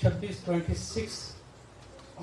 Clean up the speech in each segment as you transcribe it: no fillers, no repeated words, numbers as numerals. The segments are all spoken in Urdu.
26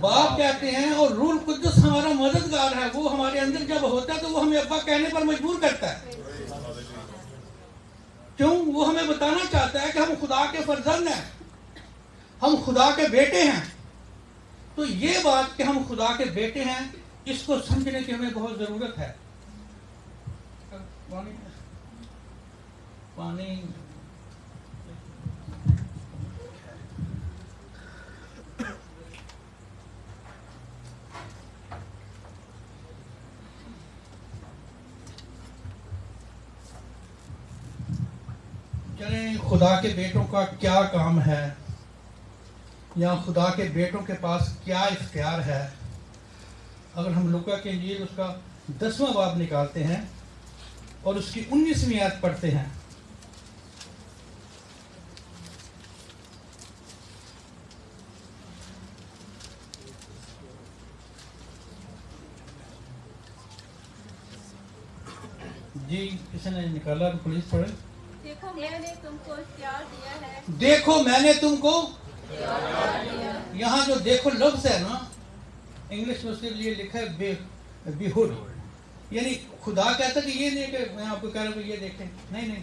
باپ کہتے ہیں، اور روح القدس ہمارا مددگار ہے، وہ ہمارے اندر جب ہوتا ہے تو وہ ہمیں ابا کہنے پر مجبور کرتا ہے. کیوں؟ وہ ہمیں بتانا چاہتا ہے کہ ہم خدا کے فرزند ہیں، ہم خدا کے بیٹے ہیں. تو یہ بات کہ ہم خدا کے بیٹے ہیں، اس کو سمجھنے کی ہمیں بہت ضرورت ہے. پانی چلیں، خدا کے بیٹوں کا کیا کام ہے، یا خدا کے بیٹوں کے پاس کیا اختیار ہے. اگر ہم لوکا کے انجیل اس کا 10واں باب نکالتے ہیں اور اس کی 19ویں آیت پڑھتے ہیں. جی کسی نے نکالا تو پلیز پڑھیں. دیکھو میں نے تم کو اختیار دیا ہے. دیکھو میں نے تم کو، یہاں جو دیکھو لفظ ہے نا، انگلش میں اس کے لیے لکھا ہے بیہولڈ. یعنی خدا کہتا کہ یہ نہیں کہ میں آپ کو کہہ رہا ہوں کہ یہ دیکھیں، نہیں نہیں،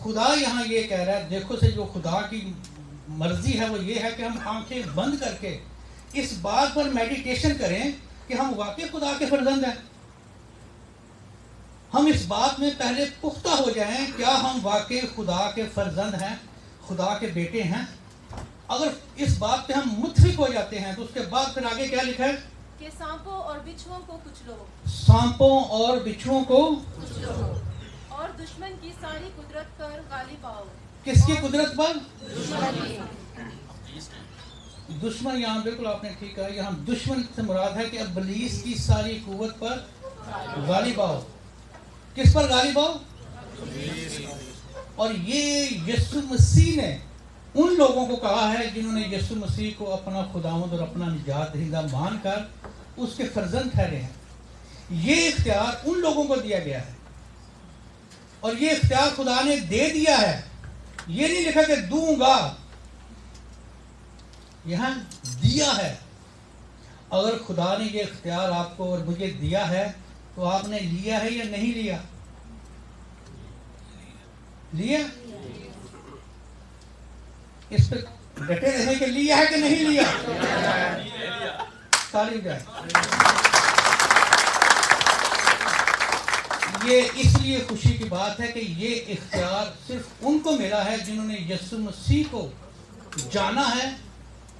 خدا یہاں یہ کہہ رہا ہے دیکھو سے جو خدا کی مرضی ہے وہ یہ ہے کہ ہم آنکھیں بند کر کے اس بات پر میڈیٹیشن کریں کہ ہم واقعی خدا کے فرزند ہیں. ہم اس بات میں پہلے پختہ ہو جائیں، کیا ہم واقعی خدا کے فرزند ہیں، خدا کے بیٹے ہیں. اگر اس بات پہ ہم متفق ہو جاتے ہیں تو اس کے بعد پھر آگے کیا لکھا ہے کہ سانپوں اور بچھوؤں کو کچلو. سانپوں اور بچھوؤں کو کچلو اور دشمن کی ساری قدرت پر غالب آؤ. کس کی قدرت پر؟ دشمن کی. دشمن، یہاں بالکل آپ نے ٹھیک کہا، یہاں دشمن سے مراد ہے کہ ابلیس کی ساری قوت پر غالب آؤ. کس پر غالب آؤ؟ اور یہ یسوع مسیح نے ان لوگوں کو کہا ہے جنہوں نے یسوع مسیح کو اپنا خداوند اور اپنا نجات دہندہ مان کر اس کے فرزند ٹھہرے ہیں. یہ اختیار ان لوگوں کو دیا گیا ہے، اور یہ اختیار خدا نے دے دیا ہے. یہ نہیں لکھا کہ دوں گا، یہاں دیا ہے. اگر خدا نے یہ اختیار آپ کو اور مجھے دیا ہے تو آپ نے لیا ہے یا نہیں لیا؟ لیا؟ اس پہ ڈٹے رہے کہ لیا ہے کہ نہیں لیا؟ تعلیم جائے. یہ اس لیے خوشی کی بات ہے کہ یہ اختیار صرف ان کو ملا ہے جنہوں نے یسوع مسیح کو جانا ہے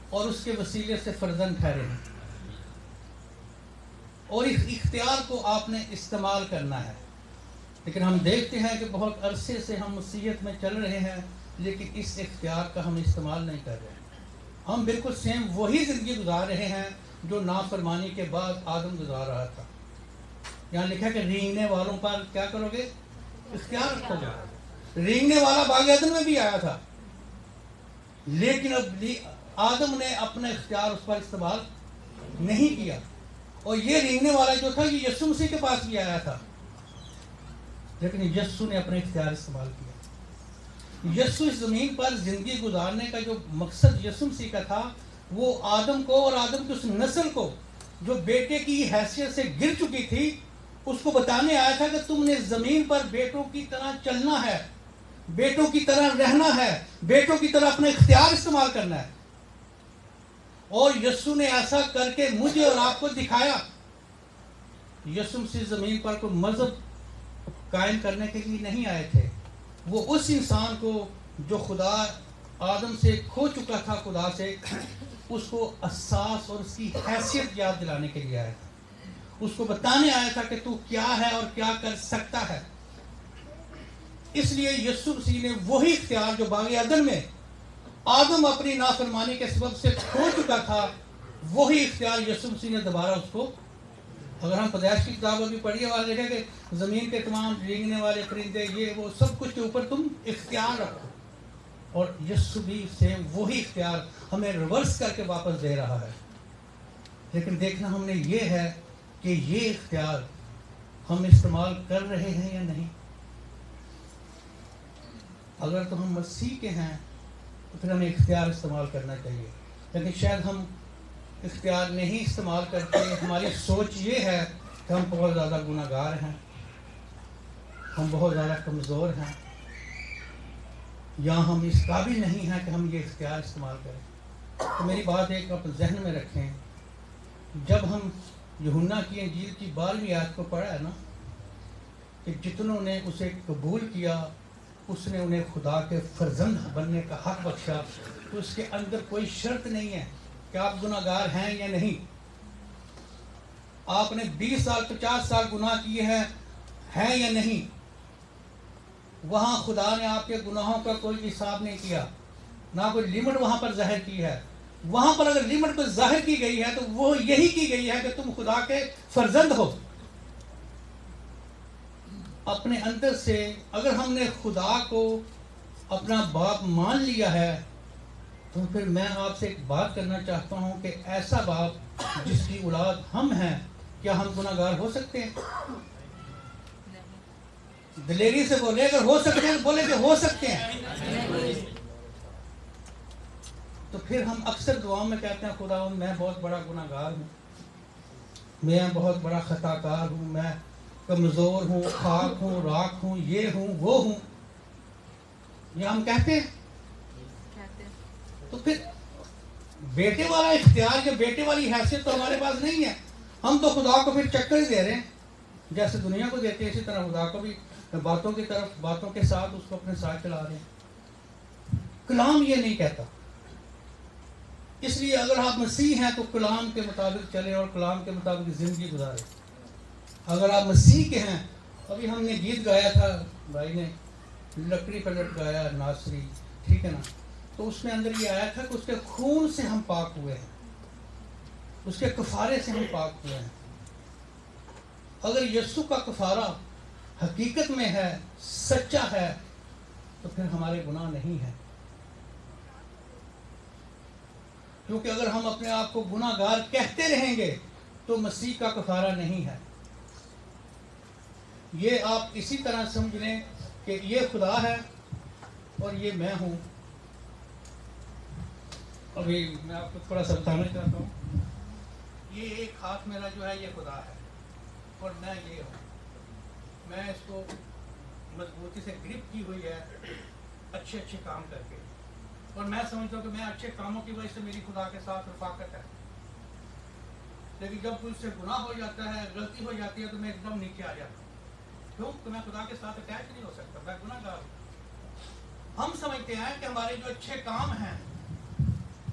اور اس کے وسیلے سے فرزند ٹھہرے ہیں. اور اس اختیار کو آپ نے استعمال کرنا ہے. لیکن ہم دیکھتے ہیں کہ بہت عرصے سے ہم مسیحیت میں چل رہے ہیں، لیکن اس اختیار کا ہم استعمال نہیں کر رہے ہیں. ہم بالکل سیم وہی زندگی گزار رہے ہیں جو نافرمانی کے بعد آدم گزار رہا تھا. یہاں لکھا کہ رینگنے والوں پر کیا کرو گے؟ اختیار رکھو گے. رینگنے والا باغ عدن میں بھی آیا تھا، لیکن اب آدم نے اپنا اختیار اس پر استعمال نہیں کیا. اور یہ رینگنے والا جو تھا یہ یسوع مسیح کے پاس بھی آیا تھا، لیکن یسوع نے اپنے اختیار استعمال کیا. یسوع اس زمین پر زندگی گزارنے کا جو مقصد یسوع مسیح کا تھا، وہ آدم کو اور آدم کی اس نسل کو جو بیٹے کی حیثیت سے گر چکی تھی، اس کو بتانے آیا تھا کہ تم نے زمین پر بیٹوں کی طرح چلنا ہے، بیٹوں کی طرح رہنا ہے، بیٹوں کی طرح اپنا اختیار استعمال کرنا ہے. اور یسوع نے ایسا کر کے مجھے اور آپ کو دکھایا. یسوع مسیح زمین پر کوئی مذہب قائم کرنے کے لیے نہیں آئے تھے. وہ اس انسان کو جو خدا آدم سے کھو چکا تھا، خدا سے، اس کو احساس اور اس کی حیثیت یاد دلانے کے لیے آیا تھا. اس کو بتانے آیا تھا کہ تو کیا ہے اور کیا کر سکتا ہے. اس لیے یسوع مسیح نے وہی اختیار جو باغ عدن میں آدم اپنی نافرمانی کے سبب سے کھو چکا تھا، وہی اختیار یسوع مسیح نے دوبارہ اس کو. اگر ہم پیدائش کی کتابوں کی پڑھیے والا دیکھیں کہ زمین کے تمام رینگنے والے پرندے، یہ وہ سب کچھ کے اوپر تم اختیار رکھو. اور یسوع بھی سیم وہی اختیار ہمیں ریورس کر کے واپس دے رہا ہے. لیکن دیکھنا ہم نے یہ ہے کہ یہ اختیار ہم استعمال کر رہے ہیں یا نہیں. اگر تو ہم مسیح کے ہیں تو پھر ہمیں اختیار استعمال کرنا چاہیے. لیکن شاید ہم اختیار نہیں استعمال کرتے. ہماری سوچ یہ ہے کہ ہم بہت زیادہ گناہ گار ہیں, ہم بہت زیادہ کمزور ہیں, یا ہم اس قابل نہیں ہیں کہ ہم یہ اختیار استعمال کریں. تو میری بات ایک آپ ذہن میں رکھیں, جب ہم یوحنا کی انجیل کی 12ویں آیت کو پڑھا ہے نا کہ جتنوں نے اسے قبول کیا اس نے انہیں خدا کے فرزند بننے کا حق بخشا, تو اس کے اندر کوئی شرط نہیں ہے کہ آپ گناہ گار ہیں یا نہیں. آپ نے 20 سال 50 سال گناہ کیے ہیں یا نہیں, وہاں خدا نے آپ کے گناہوں کا کوئی حساب نہیں کیا, نہ کوئی لمٹ وہاں پر ظاہر کی ہے. وہاں پر اگر لمٹ کو ظاہر کی گئی ہے تو وہ یہی کی گئی ہے کہ تم خدا کے فرزند ہو. اپنے اندر سے اگر ہم نے خدا کو اپنا باپ مان لیا ہے تو پھر میں آپ سے ایک بات کرنا چاہتا ہوں کہ ایسا باپ جس کی اولاد ہم ہیں, کیا ہم گناہ گار ہو سکتے ہیں؟ دلیری سے بولے, اگر ہو سکتے ہیں بولے کہ ہو سکتے ہیں. تو پھر ہم اکثر دعاؤں میں کہتے ہیں خدا میں بہت بڑا گناہ گار ہوں, میں بہت بڑا خطا کار ہوں, میں کمزور ہوں, خاک ہوں, راکھ ہوں, یہ ہوں, وہ ہوں. یہ ہم کہتے ہیں. تو پھر بیٹے والا اختیار یا بیٹے والی حیثیت تو ہمارے پاس نہیں ہے. ہم تو خدا کو پھر چکر ہی دے رہے ہیں, جیسے دنیا کو دیتے ہیں اسی طرح خدا کو بھی باتوں کی طرف, باتوں کے ساتھ اس کو اپنے ساتھ چلا رہے ہیں. کلام یہ نہیں کہتا. اس لیے اگر آپ مسیح ہیں تو کلام کے مطابق چلے اور کلام کے مطابق زندگی گزارے. اگر آپ مسیح کے ہیں, ابھی ہم نے گیت گایا تھا, بھائی نے لکڑی پہ لٹکایا ناصری, ٹھیک ہے نا, تو اس میں اندر یہ آیا تھا کہ اس کے خون سے ہم پاک ہوئے ہیں, اس کے کفارے سے ہم پاک ہوئے ہیں. اگر یسوع کا کفارہ حقیقت میں ہے, سچا ہے, تو پھر ہمارے گناہ نہیں ہیں. کیونکہ اگر ہم اپنے آپ کو گناہ گار کہتے رہیں گے تو مسیح کا کفارہ نہیں ہے. یہ آپ اسی طرح سمجھ لیں کہ یہ خدا ہے اور یہ میں ہوں. ابھی میں آپ کو تھوڑا سا بتانا چاہتا ہوں, یہ ایک ہاتھ میرا جو ہے یہ خدا ہے اور میں یہ ہوں. میں اس کو مضبوطی سے گرپ کی ہوئی ہے اچھے اچھے کام کر کے, اور میں سمجھتا ہوں کہ میں اچھے کاموں کی وجہ سے میری خدا کے ساتھ رفاقت ہے. لیکن جب مجھ سے گناہ ہو جاتا ہے, غلطی ہو جاتی ہے, تو میں ایک دم نیچے آ جاتا ہوں. کیوں کہ میں خدا کے ساتھ اٹیچ نہیں ہو سکتا, میں گناہ گار ہوں. ہم سمجھتے ہیں کہ ہمارے جو اچھے کام ہیں,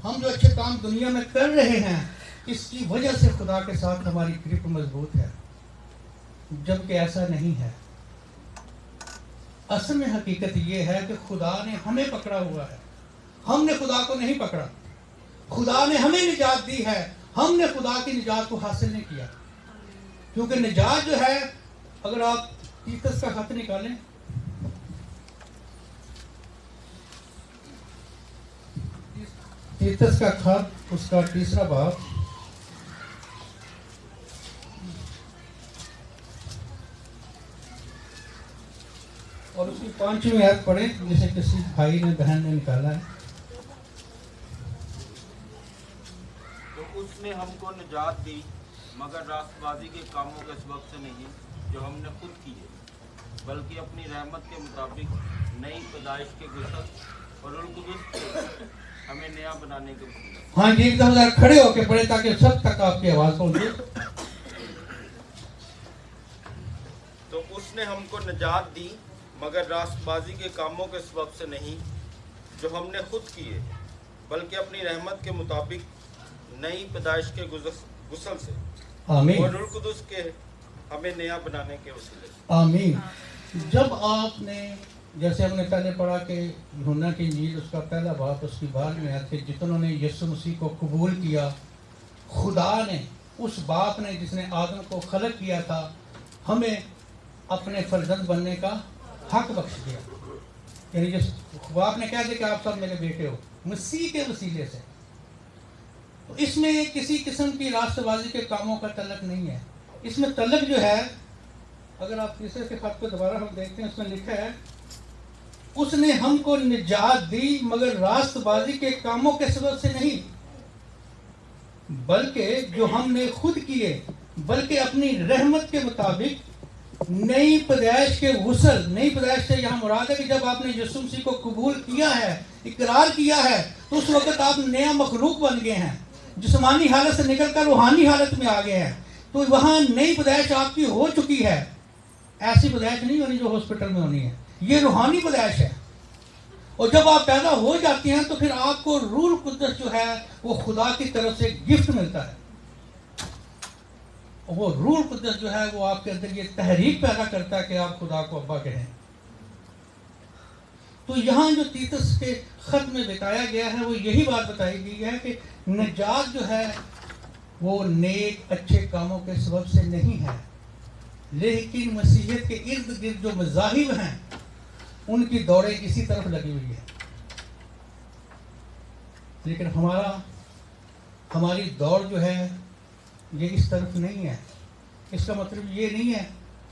ہم جو اچھے کام دنیا میں کر رہے ہیں, اس کی وجہ سے خدا کے ساتھ ہماری گرپ مضبوط ہے, جبکہ ایسا نہیں ہے. اصل میں حقیقت یہ ہے کہ خدا نے ہمیں پکڑا ہوا ہے, ہم نے خدا کو نہیں پکڑا. خدا نے ہمیں نجات دی ہے, ہم نے خدا کی نجات کو حاصل نہیں کیا. کیونکہ نجات جو ہے, اگر آپ تیتس کا خط نکالیں, تیتس کا خط اس کا 3 باب اور اس کی 5ویں آیت پڑھیں, جسے کسی بھائی نے بہن نے نکالا ہے. تو اس نے ہم کو نجات دی مگر راست بازی کے کاموں کے سبب سے نہیں جو ہم نے خود کیے, بلکہ اپنی رحمت کے مطابق نئی پیدائش کے غسل اور القدس کے ہمیں نیا بنانے کے وسیلے. ہاں جی, ایک دم ذرا کھڑے ہو کے پڑھے تاکہ سب تک آپ کی آواز پہنچے. تو اس نے ہم کو نجات دی مگر راست بازی کے کاموں کے سبب سے نہیں جو ہم نے خود کیے, بلکہ اپنی رحمت کے مطابق نئی پیدائش کے غسل سے آمین, اور القدس کے ہمیں نیا بنانے کے وسیلے. آمین. جب آپ نے, جیسے ہم نے پہلے پڑھا کہ یوحنا کی انجیل اس کا 1 باب اس کی 12ویں آیت کہ جتنوں نے یسوع مسیح کو قبول کیا, خدا نے, اس باپ نے جس نے آدم کو خلق کیا تھا, ہمیں اپنے فرزند بننے کا حق بخش دیا. یعنی جس باپ نے کہہ دیا کہ آپ سب میرے بیٹے ہو, مسیح کے وسیلے سے. تو اس میں کسی قسم کی راست بازی کے کاموں کا تعلق نہیں ہے. اس میں تعلق جو ہے, اگر آپ تیسرے کے خط کو دوبارہ ہم دیکھتے ہیں, اس میں لکھا ہے اس نے ہم کو نجات دی مگر راست بازی کے کاموں کے سبب سے نہیں. بلکہ جو ہم نے خود کیے، بلکہ اپنی رحمت کے مطابق نئی پیدائش کے غسل. نئی پیدائش سے یہاں مراد ہے کہ جب آپ نے یسوع مسیح کو قبول کیا ہے، اقرار کیا ہے، تو اس وقت آپ نیا مخلوق بن گئے ہیں، جسمانی حالت سے نکل کر روحانی حالت میں آ گئے ہیں. تو وہاں نئی پیدائش آپ کی ہو چکی ہے. ایسی پیدائش نہیں ہونی جو ہاسپٹل میں ہونی ہے، یہ روحانی پیدائش ہے. اور جب آپ پیدا ہو جاتے ہیں تو پھر آپ کو روح القدس جو ہے وہ خدا کی طرف سے گفٹ ملتا ہے. وہ روح القدس جو ہے وہ آپ کے اندر یہ تحریک پیدا کرتا ہے کہ آپ خدا کو ابا کہیں. تو یہاں جو تیتس کے خط میں بتایا گیا ہے وہ یہی بات بتائی گئی ہے کہ نجات جو ہے وہ نیک اچھے کاموں کے سبب سے نہیں ہے، لیکن مسیحیت کے ارد گرد جو مذاہب ہیں ان کی دوڑیں اسی طرف لگی ہوئی ہے. لیکن ہماری دوڑ جو ہے یہ اس طرف نہیں ہے. اس کا مطلب یہ نہیں ہے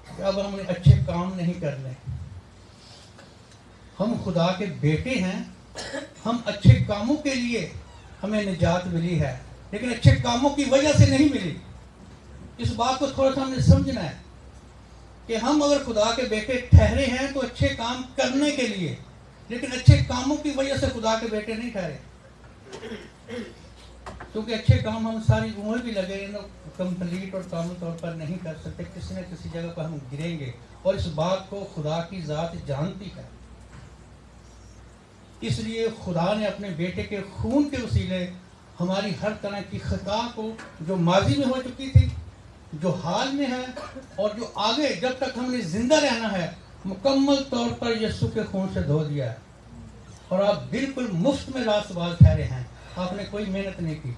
کہ اب ہم اچھے کام نہیں کرنے. ہم خدا کے بیٹے ہیں، ہم اچھے کاموں کے لیے ہمیں نجات ملی ہے، لیکن اچھے کاموں کی وجہ سے نہیں ملی. اس بات کو تھوڑا سا ہم نے سمجھنا ہے کہ ہم اگر خدا کے بیٹے ٹھہرے ہیں تو اچھے کام کرنے کے لیے، لیکن اچھے کاموں کی وجہ سے خدا کے بیٹے نہیں ٹھہرے. کیونکہ اچھے کام ہم ساری عمر بھی لگے کمپلیٹ اور کامل طور پر نہیں کر سکتے. کسی نہ کسی جگہ پر ہم گریں گے، اور اس بات کو خدا کی ذات جانتی ہے. اس لیے خدا نے اپنے بیٹے کے خون کے وسیلے ہماری ہر طرح کی خطا کو، جو ماضی میں ہو چکی تھی، جو حال میں ہے، اور جو آگے جب تک ہم نے زندہ رہنا ہے، مکمل طور پر یسوع کے خون سے دھو دیا ہے. اور آپ بالکل مفت میں راست باز ٹھہرے ہیں، آپ نے کوئی محنت نہیں کی.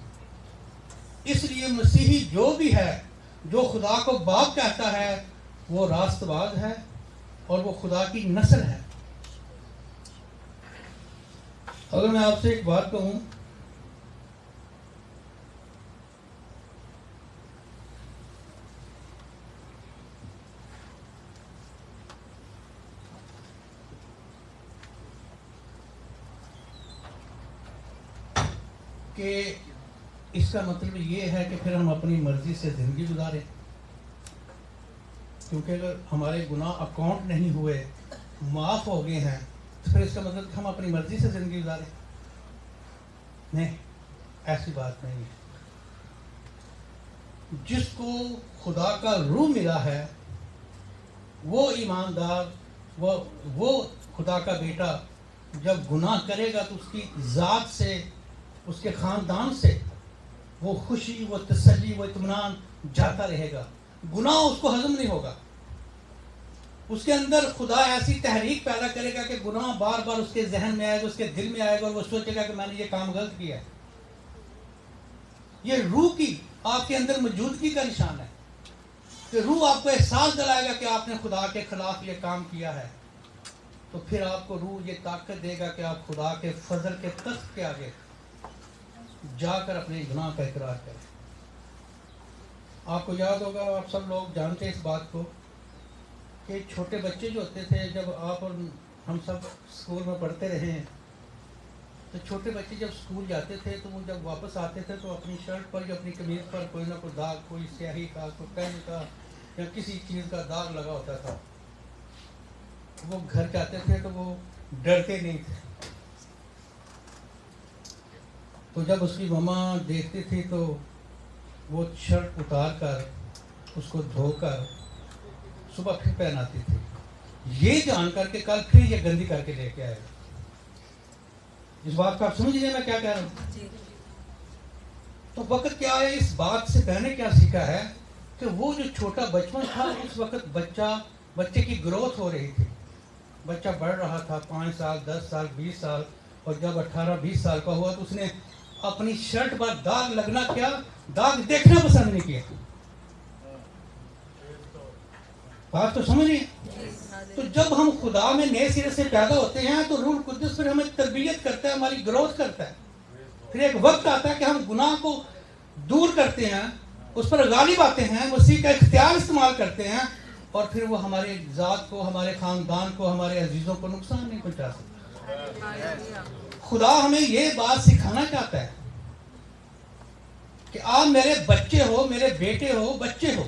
اس لیے مسیحی جو بھی ہے، جو خدا کو باپ کہتا ہے، وہ راست باز ہے اور وہ خدا کی نسل ہے. اگر میں آپ سے ایک بات کہوں کہ اس کا مطلب یہ ہے کہ پھر ہم اپنی مرضی سے زندگی گزاریں، کیونکہ اگر ہمارے گناہ اکاؤنٹ نہیں ہوئے، معاف ہو گئے ہیں، تو پھر اس کا مطلب کہ ہم اپنی مرضی سے زندگی گزاریں. نہیں، ایسی بات نہیں ہے. جس کو خدا کا روح ملا ہے وہ ایماندار، وہ خدا کا بیٹا جب گناہ کرے گا تو اس کی ذات سے، اس کے خاندان سے وہ خوشی، وہ تسلی، وہ اطمینان جاتا رہے گا. گناہ اس کو ہضم نہیں ہوگا. اس کے اندر خدا ایسی تحریک پیدا کرے گا کہ گناہ بار بار اس کے ذہن میں آئے گا، اس کے دل میں آئے گا، اور وہ سوچے گا کہ میں نے یہ کام غلط کیا ہے. یہ روح کی آپ کے اندر موجودگی کا نشان ہے کہ روح آپ کو احساس دلائے گا کہ آپ نے خدا کے خلاف یہ کام کیا ہے. تو پھر آپ کو روح یہ طاقت دے گا کہ آپ خدا کے فضل کے تخت کے آگے جا کر اپنے گناہ کا اقرار کریں. آپ کو یاد ہوگا، آپ سب لوگ جانتے ہیں اس بات کو، کہ چھوٹے بچے جو ہوتے تھے، جب آپ اور ہم سب اسکول میں پڑھتے رہے ہیں، تو چھوٹے بچے جب اسکول جاتے تھے تو وہ جب واپس آتے تھے تو اپنی شرٹ پر یا اپنی قمیض پر کوئی نہ کوئی داغ، کوئی سیاہی کا، کوئی پین کا یا کسی چیز کا داغ لگا ہوتا تھا. وہ گھر جاتے تھے تو وہ ڈرتے نہیں تھے. تو جب اس کی ماما دیکھتی تھی تو وہ شرٹ اتار کر اس کو دھو کر صبح پھر پہناتی تھی، یہ جان کر کے کل پھر یہ گندی کر کے لے کے آئے. اس بات کو آپ سمجھ لیجیے میں کیا کہہ رہا ہوں. تو وقت کیا ہے، اس بات سے میں نے کیا سیکھا ہے کہ وہ جو چھوٹا بچپن تھا، اس وقت بچے کی گروتھ ہو رہی تھی، بچہ بڑھ رہا تھا، 5 سال 10 سال 20 سال، اور جب 18-20 سال کا ہوا تو اس نے اپنی شرٹ پر داغ لگنا کیا، داغ دیکھنا پسند نہیں کیا. بات تو سمجھ رہی ہے. تو جب ہم خدا میں نئے سرے سے پیدا ہوتے ہیں تو روح القدس پھر ہمیں تربیت کرتا ہے، ہماری گروتھ کرتا ہے. پھر ایک وقت آتا ہے کہ ہم گناہ کو دور کرتے ہیں، اس پر غالب آتے ہیں، مسیح کا اختیار استعمال کرتے ہیں، اور پھر وہ ہمارے ذات کو، ہمارے خاندان کو، ہمارے عزیزوں کو نقصان نہیں پہنچا سکتا. خدا ہمیں یہ بات سکھانا چاہتا ہے کہ آپ میرے بچے ہو، میرے بیٹے ہو، بچے ہو.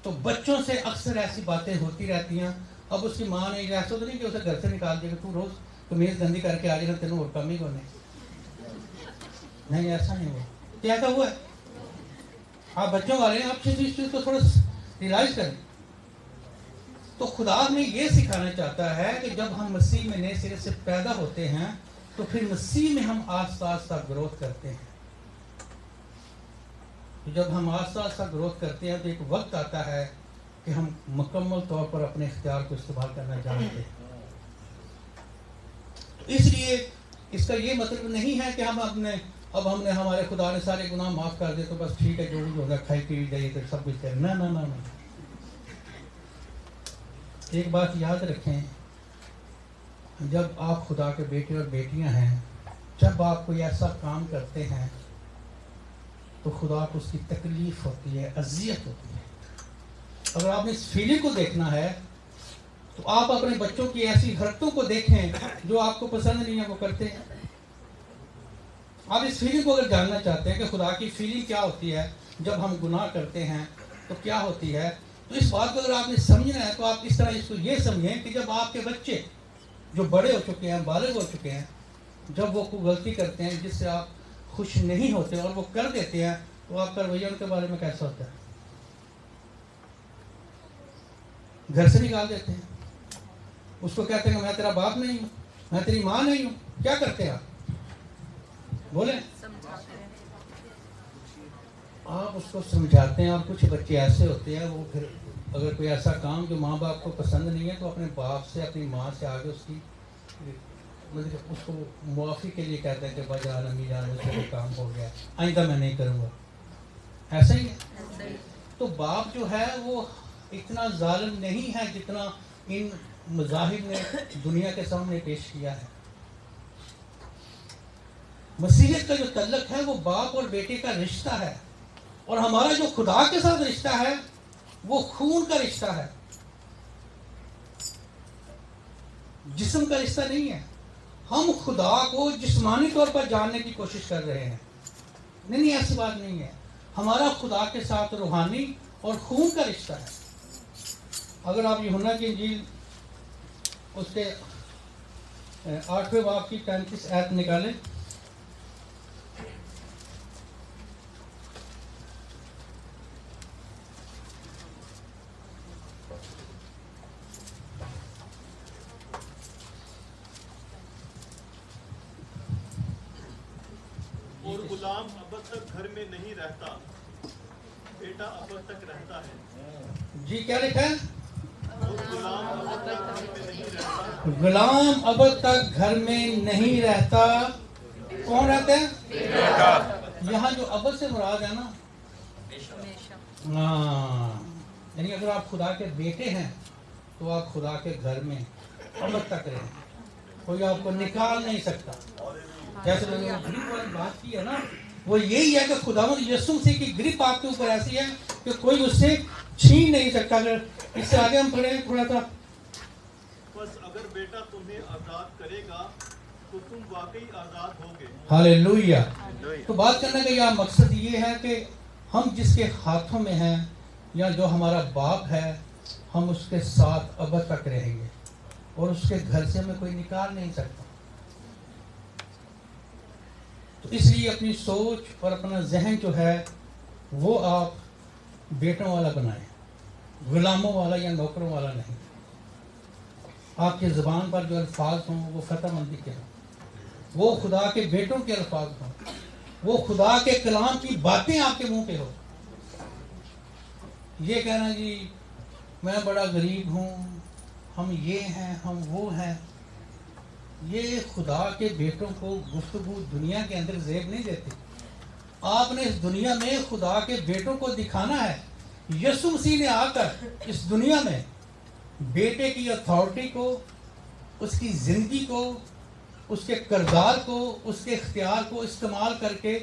تو بچوں سے اکثر ایسی باتیں ہوتی رہتی ہیں. اب اس کی ماں نے ایسا تو نہیں کہ اسے گھر سے نکال دیا کہ تو روز قمیض گندی کر کے آ جائے گا، تینوں اور کم ہی کو نہیں، ایسا نہیں ہوا. کیا کہا ہوا ہے؟ آپ بچوں والے ہیں، آپ اس چیز کو تھوڑا ریلائز کریں. تو خدا ہمیں یہ سکھانا چاہتا ہے کہ جب ہم مسیح میں نئے سرے سے پیدا ہوتے ہیں تو پھر مسیح میں ہم آہستہ آہستہ گروتھ کرتے ہیں. جب ہم آہستہ آہستہ گروتھ کرتے ہیں تو ایک وقت آتا ہے کہ ہم مکمل طور پر اپنے اختیار کو استعمال کرنا جانتے ہیں. اس لیے اس کا یہ مطلب نہیں ہے کہ اب ہم نے ہمارے خدا نے سارے گناہ معاف کر دیے تو بس ٹھیک ہے، جو ہوگا کھائی پی جائیے تو سب کچھ کریں. نہ. ایک بات یاد رکھیں، جب آپ خدا کے بیٹے اور بیٹیاں ہیں، جب آپ کوئی ایسا کام کرتے ہیں تو خدا کو اس کی تکلیف ہوتی ہے، اذیت ہوتی ہے. اگر آپ نے اس فیلنگ کو دیکھنا ہے تو آپ اپنے بچوں کی ایسی حرکتوں کو دیکھیں جو آپ کو پسند نہیں ہے وہ کرتے ہیں. آپ اس فیلنگ کو اگر جاننا چاہتے ہیں کہ خدا کی فیلنگ کیا ہوتی ہے جب ہم گناہ کرتے ہیں تو کیا ہوتی ہے، تو اس بات کو اگر آپ نے سمجھنا ہے تو آپ اس طرح اس کو یہ سمجھیں کہ جب آپ کے بچے جو بڑے ہو چکے ہیں، بالغ ہو چکے ہیں، جب وہ کوئی غلطی کرتے ہیں جس سے آپ خوش نہیں ہوتے اور وہ کر دیتے ہیں تو آپ کا رویہ ان کے بارے میں کیسا ہوتا ہے؟ گھر سے نکال دیتے ہیں، اس کو کہتے ہیں کہ میں تیرا باپ نہیں ہوں، میں تیری ماں نہیں ہوں. کیا کرتے ہیں آپ؟ بولیں. آپ اس کو سمجھاتے ہیں. اور کچھ بچے ایسے ہوتے ہیں وہ پھر اگر کوئی ایسا کام جو ماں باپ کو پسند نہیں ہے تو اپنے باپ سے، اپنی ماں سے آگے اس کی مطلب اس کو معافی کے لیے کہتے ہیں کہ با جان، امی جان، مجھ سے کوئی کام ہو گیا، آئندہ میں نہیں کروں گا. ایسا ہی ہے. تو باپ جو ہے وہ اتنا ظالم نہیں ہے جتنا ان مذاہب نے دنیا کے سامنے پیش کیا ہے. مسیحیت کا جو تعلق ہے وہ باپ اور بیٹے کا رشتہ ہے، اور ہمارا جو خدا کے ساتھ رشتہ ہے وہ خون کا رشتہ ہے، جسم کا رشتہ نہیں ہے. ہم خدا کو جسمانی طور پر جاننے کی کوشش کر رہے ہیں. نہیں، ایسی بات نہیں ہے. ہمارا خدا کے ساتھ روحانی اور خون کا رشتہ ہے. اگر آپ یوحنا کی انجیل اس کے 8ویں باب کی 35 آیت نکالیں. اور غلام ابد تک گھر میں نہیں رہتا، بیٹا ابد تک رہتا ہے. جی کیا لکھا ہے؟ اور غلام ابد تک گھر میں نہیں رہتا. غلام ابد تک گھر میں نہیں رہتا. کون رہتا ہے؟ یہاں جو ابد سے مراد ہے نا، یعنی اگر آپ خدا کے بیٹے ہیں تو آپ خدا کے گھر میں ابد تک رہیں. کوئی آپ کو نکال نہیں سکتا. جیسے میں نے گریپ والی بات کی ہے نا، وہ یہی ہے کہ خداوند یسوع مسیح کی گریپ آپ کے اوپر ایسی ہے کہ کوئی اس سے چھین نہیں سکتا. اگر اس سے آگے ہم پڑھیں تھوڑا سا. بس اگر بیٹا تمہیں آزاد کرے گا تو تم واقعی آزاد ہوگے. ہاللیلویہ. تو بات کرنے کا یہ مقصد یہ ہے کہ ہم جس کے ہاتھوں میں ہیں یا جو ہمارا باپ ہے، ہم اس کے ساتھ ابد تک رہیں گے اور اس کے گھر سے ہمیں کوئی نکال نہیں سکتا. تو اس لیے اپنی سوچ اور اپنا ذہن جو ہے وہ آپ بیٹوں والا بنائیں، غلاموں والا یا نوکروں والا نہیں. آپ کے زبان پر جو الفاظ ہوں وہ فتح مندی کے ہوں، وہ خدا کے بیٹوں کے الفاظ ہوں، وہ خدا کے کلام کی باتیں آپ کے منہ پہ ہو. یہ کہنا جی میں بڑا غریب ہوں، ہم یہ ہیں، ہم وہ ہیں، یہ خدا کے بیٹوں کو گفتگو دنیا کے اندر زیب نہیں دیتی. آپ نے اس دنیا میں خدا کے بیٹوں کو دکھانا ہے. یسوع مسیح نے آ کر اس دنیا میں بیٹے کی اتھارٹی کو، اس کی زندگی کو، اس کے کردار کو، اس کے اختیار کو استعمال کر کے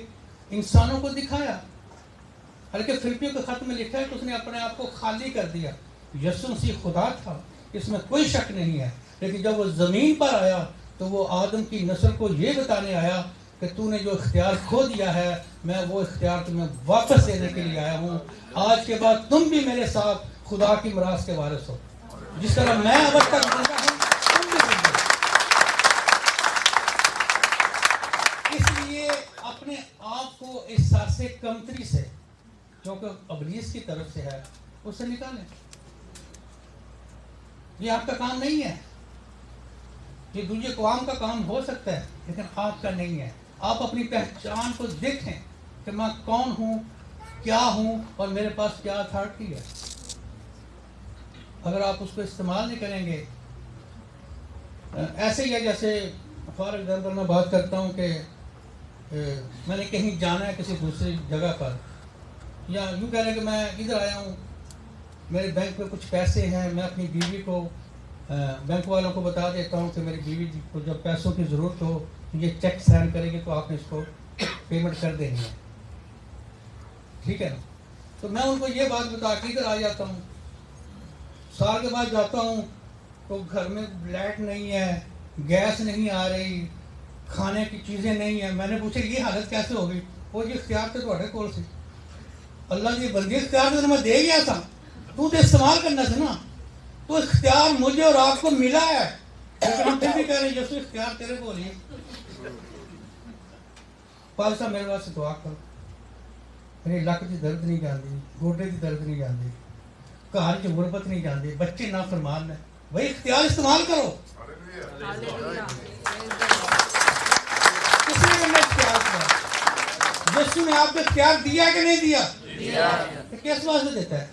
انسانوں کو دکھایا. حالانکہ فلپیوں کے خط میں لکھا ہے کہ اس نے اپنے آپ کو خالی کر دیا. یسوع مسیح خدا تھا، اس میں کوئی شک نہیں ہے، لیکن جب وہ زمین پر آیا تو وہ آدم کی نسل کو یہ بتانے آیا کہ تو نے جو اختیار کھو دیا ہے میں وہ اختیار تمہیں واپس دینے کے لیے آیا ہوں. آج کے بعد تم بھی میرے ساتھ خدا کی میراث کے وارث ہو. جس طرح میں اب تک زندہ ہوں تم بھی زندہ ہو. اس لیے اپنے آپ کو احساس کمتری سے جو کہ ابلیس کی طرف سے ہے اس سے نکالیں. یہ آپ کا کام نہیں ہے. یہ دوسری قوم کا کام ہو سکتا ہے لیکن آپ کا نہیں ہے. آپ اپنی پہچان کو دیکھیں کہ میں کون ہوں, کیا ہوں اور میرے پاس کیا اتھارٹی ہے. اگر آپ اس کو استعمال نہیں کریں گے, ایسے ہی ہے جیسے فار ایگزامپل میں بات کرتا ہوں کہ میں نے کہیں جانا ہے کسی دوسری جگہ پر, یا یوں کہہ رہے کہ میں ادھر آیا ہوں, میرے بینک میں کچھ پیسے ہیں, میں اپنی بیوی کو بینک والوں کو بتا دیتا ہوں کہ میری بیوی کو جب پیسوں کی ضرورت ہو یہ چیک سائن کرے گی تو آپ نے اس کو پیمنٹ کر دینی ہے, ٹھیک ہے نا. تو میں ان کو یہ بات بتا کے ادھر آ جاتا ہوں. سال کے بعد جاتا ہوں تو گھر میں لائٹ نہیں ہے, گیس نہیں آ رہی, کھانے کی چیزیں نہیں ہیں. میں نے پوچھا یہ حالت کیسے ہو گئی؟ وہ جی اختیار تو تھوڑے کول سی, اللہ کی بندی اختیار تو میں دے گیا تھا, تو استعمال کرنا تھا نا. تو اختیار مجھے اور آپ کو ملا ہے لیکن ہم پھر بھی کہہ رہے ہیں یسوع اختیار تیرے کو نہیں. پال صاحب میرے واسطے دعا کرو, میری لک کی درد نہیں جاندی, گوڈے کی درد نہیں جاندی, گھر کی غربت نہیں جاندی, بچے نافرمان ہیں. بھائی اختیار استعمال کرو. کس نے اختیار کیا؟ یسوع نے آپ کو اختیار دیا کہ نہیں دیا؟ کس واسطے دیتا ہے؟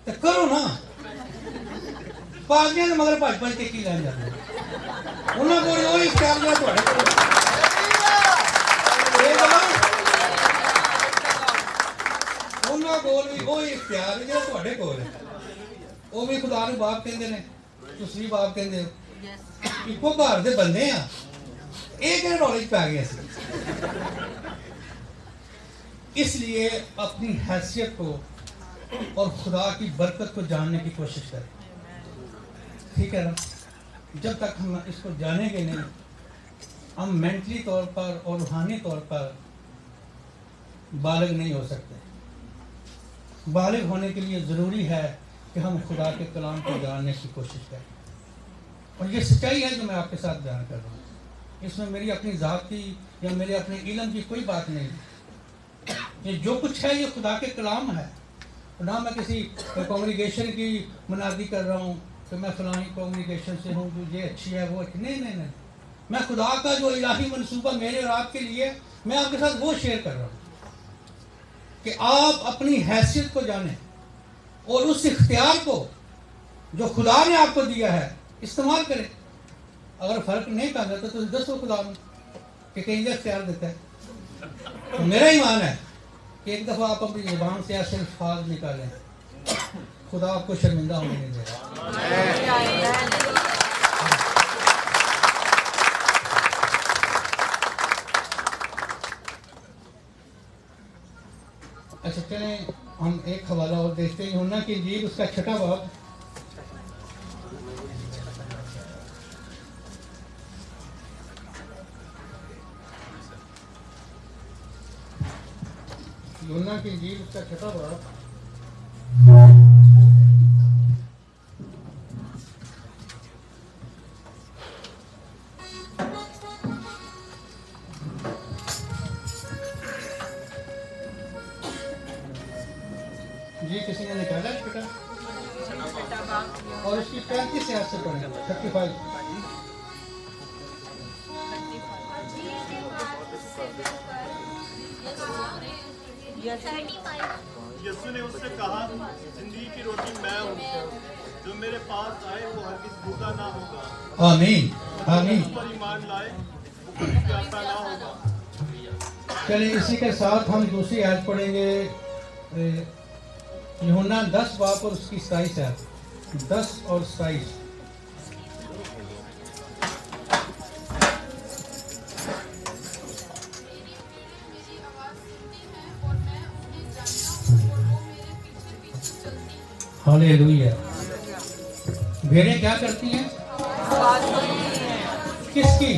تو کرو نا. پاگیاں نے مگر بھج بھج کے کی لین جاتے ہیں. انہوں کو وہی اختیار دیا تھوڑے کو. انہوں کو بھی وہی اختیار ہے جو تھوڑے کو ہے. وہ بھی خدا نو باپ کہندے نے, تسی باپ کہندے ہو, اکو گھر دے بندے ہاں. ایک نالج پہ گیا سی. اس لیے اپنی حیثیت کو اور خدا کی برکت کو جاننے کی کوشش کریں, ٹھیک ہے نا. جب تک ہم اس کو جانیں گے نہیں ہم مینٹلی طور پر اور روحانی طور پر بالغ نہیں ہو سکتے. بالغ ہونے کے لیے ضروری ہے کہ ہم خدا کے کلام کو جاننے کی کوشش کریں. اور یہ سچائی ہے جو میں آپ کے ساتھ بیان کر رہا ہوں. اس میں میری اپنی ذاتی یا میرے اپنے علم کی کوئی بات نہیں. یہ جو کچھ ہے یہ خدا کے کلام ہے. نہ میں کسی کانگریگیشن کی منادی کر رہا ہوں کہ میں فلانی کانگریگیشن سے ہوں جو یہ اچھی ہے وہ اچھی. نہیں. میں خدا کا جو الہی منصوبہ میرے اور آپ کے لیے میں آپ کے ساتھ وہ شیئر کر رہا ہوں کہ آپ اپنی حیثیت کو جانیں اور اس اختیار کو جو خدا نے آپ کو دیا ہے استعمال کریں. اگر فرق نہیں پڑتا تو دسو خدا میں کہ کہیں یہ اختیار دیتا ہے. تو میرا ایمان ہے کہ ایک دفعہ آپ اپنی زبان سے ایسے الفاظ نکالیں خدا آپ کو شرمندہ ہونے نہیں دے گا. اچھا چلیں ہم ایک حوالہ اور دیکھتے ہیں. یوحنا کی انجیل اس کا 6واں باب, یوحنا کی انجیل اس کا 6واں باب جی کسی نے نکالا ہے بیٹا اور اس کی 35 آیت سے پڑھیں 35. یسوع نے اس سے کہا, زندگی کی روٹی میں ہوں, جو میرے پاس آئے وہ ہرگز بھوکا نہ ہوگا. آمین آمین. اس پر ایمان لائے وہ کبھی پیاسا نہ ہوگا. چلیے اسی کے ساتھ ہم دوسری آیت پڑھیں گے. یوحنا 10 باب اور اس کی 27 آیت, 10 اور 27. ہالےلویا. بھیڑیں کیا کرتی ہیں؟ کس کی؟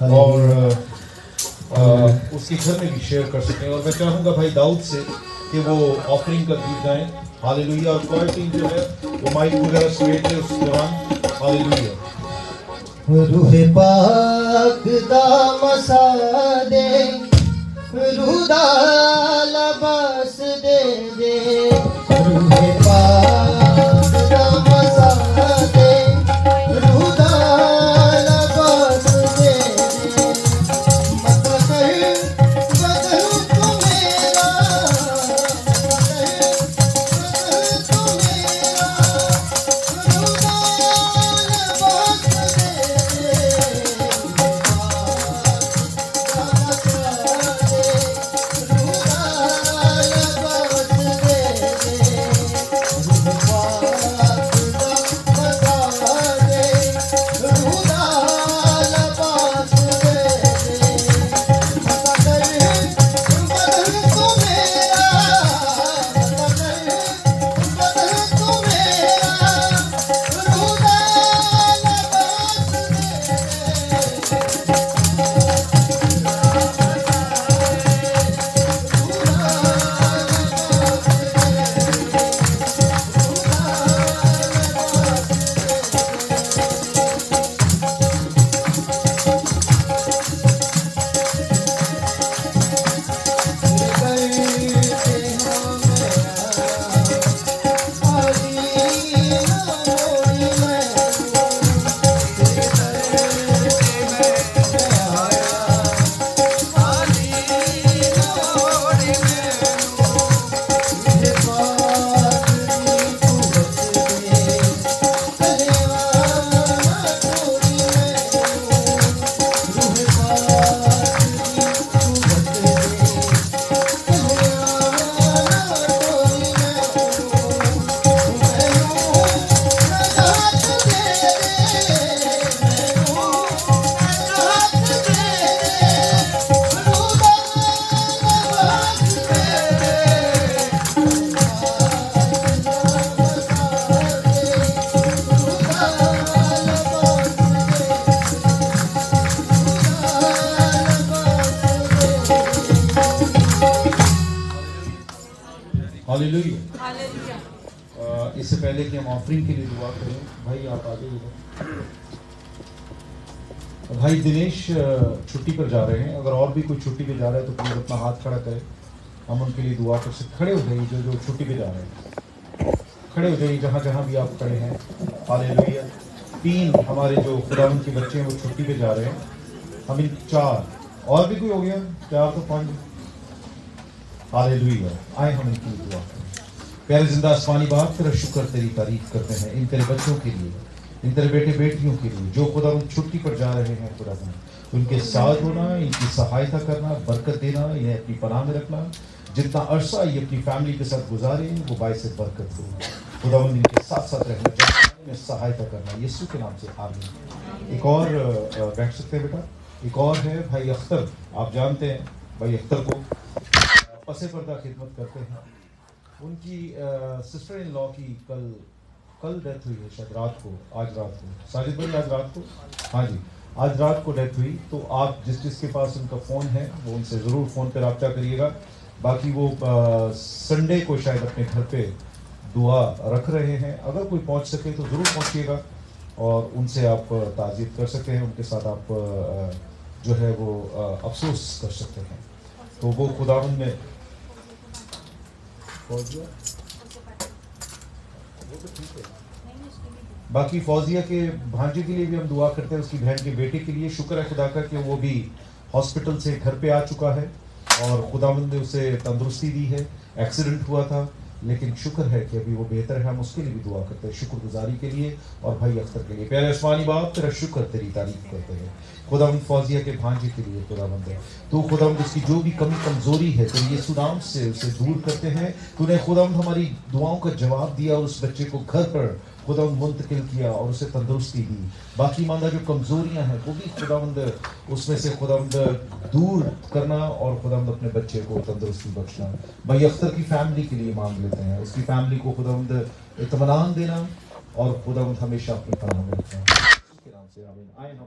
اور اس کے گھر میں بھی شیئر کر سکیں. اور میں چاہوں گا بھائی داؤد سے کہ وہ آفرنگ کا گیت گائیں. ہاللیلویہ. اور کوئی ٹیم جو ہے وہ مائک وغیرہ سمیٹ لے اس دوران. ہاللیلویہ. روح پاک دا مسا دے, روح دا لباس دے دے. روح پاک دا مسا دے, روح دا لباس دے دے. مت کر بدل تو میرا, مت کر بدل تو میرا. روح دا لباس دے دے. ہاللیلویہ. اس سے پہلے کہ ہم آفرنگ کے لیے دعا کریں, بھائی آپ آگے ہی. بھائی دنیش چھٹی پر جا رہے ہیں. اگر اور بھی کوئی چھٹی پہ جا رہا ہے تو پلیز اپنا ہاتھ کھڑا کرے, ہم ان کے لیے دعا کر سکتے. کھڑے ہو جائیے جو جو چھٹی پہ جا رہے ہیں, کھڑے ہو جائیے جہاں جہاں بھی آپ کھڑے ہیں. ہاللیلویہ. 3 ہمارے جو خداوند کے بچے ہیں وہ چھٹی پہ جا رہے ہیں. ہم ان 4 اور بھی کوئی ہو گیا 4 تو 5. ہاللیلویہ. آئے ہم ان کی دعا کریں. پیارے زندہ آسمانی باپ تیرا شکر تیری تعریف کرتے ہیں ان تیرے بچوں کے لیے, ان تیرے بیٹے بیٹیوں کے لیے جو خدا ان چھٹی پر جا رہے ہیں. خدا ان کے ساتھ ہونا, ان کی سہایتا کرنا, برکت دینا, انہیں اپنی پناہ میں رکھنا. جتنا عرصہ یہ اپنی فیملی کے ساتھ گزارے وہ باعث برکت ہو. خدا ان کے ساتھ ساتھ رہنا, انہیں سہایتا کرنا. یسوع کے نام سے آمین. ایک اور بیٹھ سکتے ہیں بیٹا. ایک اور ہے بھائی اختر. آپ جانتے ہیں بھائی اختر کو پس پردہ خدمت کرتے ہیں. ان کی سسٹر ان لا کی کل ڈیتھ ہوئی ہے شاید رات کو, آج رات کو. ساجد بھائی آج رات کو, ہاں جی آج رات کو ڈیتھ ہوئی. تو آپ جس کے پاس ان کا فون ہے وہ ان سے ضرور فون پہ رابطہ کریے گا. باقی وہ سنڈے کو شاید اپنے گھر پہ دعا رکھ رہے ہیں. اگر کوئی پہنچ سکے تو ضرور پہنچیے گا اور ان سے آپ تعزیت کر سکتے ہیں. ان کے ساتھ آپ جو ہے وہ افسوس کر سکتے ہیں. تو وہ خداوند میں باقی فوزیہ کے بھانجے کے لیے بھی ہم دعا کرتے ہیں, اس کی بہن کے بیٹے کے لیے. شکر ہے خدا کا کہ وہ بھی ہاسپٹل سے گھر پہ آ چکا ہے اور خداوند نے اسے تندرستی دی ہے. ایکسیڈنٹ ہوا تھا لیکن شکر ہے کہ ابھی وہ بہتر ہے. ہم اس کے لیے بھی دعا کرتے ہیں شکر گزاری کے لیے اور بھائی اختر کے لیے. پیارے آسمانی باپ تیرا شکر تیری تعریف کرتے ہیں خداوند فوزیہ کے بھانجے کے لیے. خداوند ہے تو خداوند اس کی جو بھی کمی کمزوری ہے تو یسوع نام سے اسے دور کرتے ہیں. تو نے خداوند ہماری دعاؤں کا جواب دیا اور اس بچے کو گھر پر خداوند منتقل کیا اور اسے تندرستی دی. باقی ماندہ جو کمزوریاں ہیں وہ بھی خداوند اس میں سے خداوند دور کرنا اور خداوند اپنے بچے کو تندرستی بخشنا. بھائی اختر کی فیملی کے لیے مانگ لیتے ہیں, اس کی فیملی کو خداوند اطمینان دینا اور خداوند ہمیشہ اپنی پناہ میں رکھنا. اس کے نام سے آمین. آئے ہم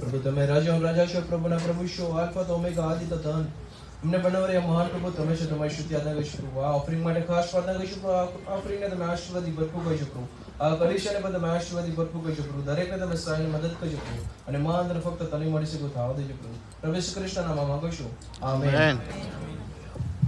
પ્રભુ તમે રાજા રાજા છો, પ્રભુના પ્રભુ છો, આલ્ફા તો ઓમેગા આદિ તો અંત. અમને બનાવનાર મહાન પ્રભુ તમે છો, તમારી સ્તુતિ આરાધના કરીશું પ્રભુ. આ ઓફરિંગ માટે ખાસ પ્રાર્થના કરીશું પ્રભુ. આ ઓફરિંગને તમે આશીર્વાદી ભરપૂર કરીશું પ્રભુ. આ કલીસિયાને પણ તમે આશીર્વાદી ભરપૂર કરીશું પ્રભુ. દરેકને તમે સહાયની મદદ કરજો પ્રભુ. અને મહાન ફક્ત તને મળી શકો થાવ દેજો પ્રભુ. પ્રભુ ઈસુ ખ્રિસ્તના નામમાં માંગુ છું. આમેન.